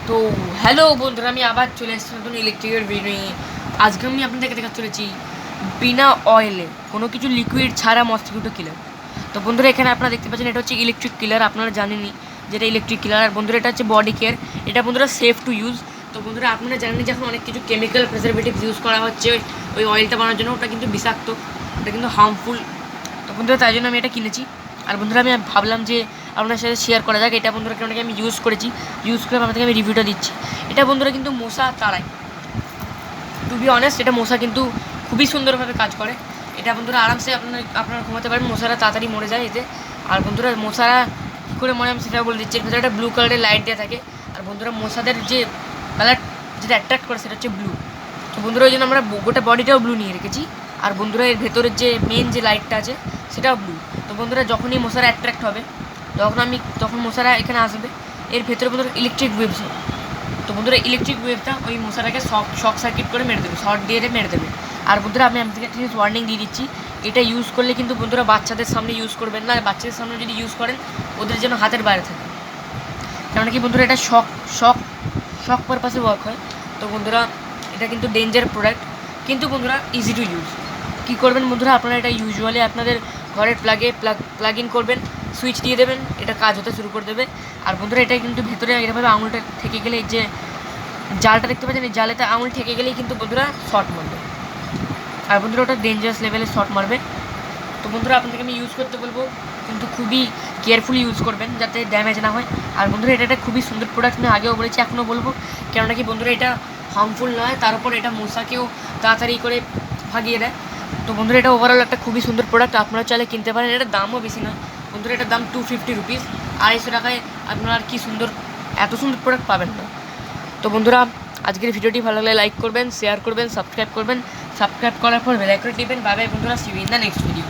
তো হ্যালো বন্ধুরা, আমি আবার চলে এসেছি নতুন ইলেকট্রিকের ভিডিও নিয়ে। আজকে আমি আপনাদেরকে দেখাতে চলেছি বিনা অয়েলে কোনো কিছু লিকুইড ছাড়া মসকিউটো কিলার। তো বন্ধুরা, এখানে আপনারা দেখতে পাচ্ছেন এটা হচ্ছে ইলেকট্রিক কিলার। আপনারা জানেনই যেটা ইলেকট্রিক কিলার। আর বন্ধুরা, এটা হচ্ছে বডি কেয়ার। এটা বন্ধুরা সেফ টু ইউজ। তো বন্ধুরা, আপনারা জানেন যে এখন অনেক কিছু কেমিক্যাল প্রিজারভেটিভস ইউজ করা হচ্ছে ওই অয়েলটা বানানোর জন্য। ওটা কিন্তু বিষাক্ত, ওটা কিন্তু হার্মফুল। তো বন্ধুরা, তাই জন্য আমি এটা কিনেছি। আর বন্ধুরা, আমি ভাবলাম যে আপনার সাথে শেয়ার করা যাক। এটা বন্ধুরা অনেকে আমি ইউজ করেছি, ইউজ করে আপনাদেরকে আমি রিভিউটা দিচ্ছি। এটা বন্ধুরা কিন্তু মশা তাড়ায়। টু বি অনেস্ট, এটা মশা কিন্তু খুবই সুন্দরভাবে কাজ করে। এটা বন্ধুরা আরামসে আপনারা ঘুমাতে পারেন, মশারা তাড়াতাড়ি মরে যায় এতে। আর বন্ধুরা, মশারা কী করে মরে আমি সেটা বলে দিচ্ছি। এর ভেতরে একটা ব্লু কালারের লাইট দেওয়া থাকে। আর বন্ধুরা, মশাদের যে কালার যেটা অ্যাট্রাক্ট করে সেটা হচ্ছে ব্লু। তো বন্ধুরা, ওই জন্য আমরা গোটা বডিটাও ব্লু নিয়ে রেখেছি। আর বন্ধুরা, এর ভেতরের যে মেন যে লাইটটা আছে সেটাও ব্লু। তো বন্ধুরা, যখনই মশারা অ্যাট্রাক্ট হবে তখন মশারা এখানে আসবে। এর ভেতরে বন্ধুরা ইলেকট্রিক ওয়েভস হবে। তো বন্ধুরা, ইলেকট্রিক ওয়েভটা ওই মশাটাকে শক সার্কিট করে মেরে দেবে, শর্ট দিয়ে মেরে দেবে। আর বন্ধুরা, আমি আপনাদেরকে একটা জিনিস ওয়ার্নিং দিয়ে দিচ্ছি, এটা ইউজ করলে কিন্তু বন্ধুরা বাচ্চাদের সামনে ইউজ করবেন না। আর বাচ্চাদের সামনে যদি ইউজ করেন, ওদের যেন হাতের বাইরে থাকে। কেননা কি বন্ধুরা, এটা শক পারপাসে ওয়ার্ক হয়। তো বন্ধুরা, এটা কিন্তু ডেঞ্জার প্রোডাক্ট, কিন্তু বন্ধুরা ইজি টু ইউজ। কী করবেন বন্ধুরা, আপনারা এটা ইউজুয়ালি আপনাদের ঘরের প্লাগ ইন করবেন, সুইচ দিয়ে দেবেন, এটা কাজ হতে শুরু করে দেবে। আর বন্ধুরা, এটা কিন্তু ভেতরে এরকমভাবে আঙুলটা থেকে গেলে, যে জালটা দেখতে পাচ্ছেন, এই জালেতে আঙুল থেকে গেলেই কিন্তু বন্ধুরা শর্ট মারবে। আর বন্ধুরা, ওটা ডেঞ্জারাস লেভেলে শর্ট মারবে। তো বন্ধুরা, আপনাদেরকে আমি ইউজ করতে বলবো, কিন্তু খুবই কেয়ারফুলি ইউজ করবেন যাতে ড্যামেজ না হয়। আর বন্ধুরা, এটা একটা খুবই সুন্দর প্রোডাক্ট, আমি আগেও বলেছি, এখনও বলবো। কেননা কি বন্ধুরা, এটা হার্মফুল নয়, তার উপর এটা মশাকেও তাড়াতাড়ি করে ভাগিয়ে দেয়। তো বন্ধুরা, এটা ওভারঅল একটা খুবই সুন্দর প্রোডাক্ট, আপনারা চাইলে কিনতে পারেন। এটার দামও বেশি নয় বন্ধুরা, এটার দাম 250 রুপিস। 250 টাকায় আপনারা আর কি সুন্দর, এত সুন্দর প্রোডাক্ট পাবেন না। তো বন্ধুরা, আজকের ভিডিওটি ভালো লাগলে লাইক করবেন, শেয়ার করবেন, সাবস্ক্রাইব করবেন। সাবস্ক্রাইব করার পর বেল আইকন টিপবেন। বাই বাই বন্ধুরা, see you in the next video.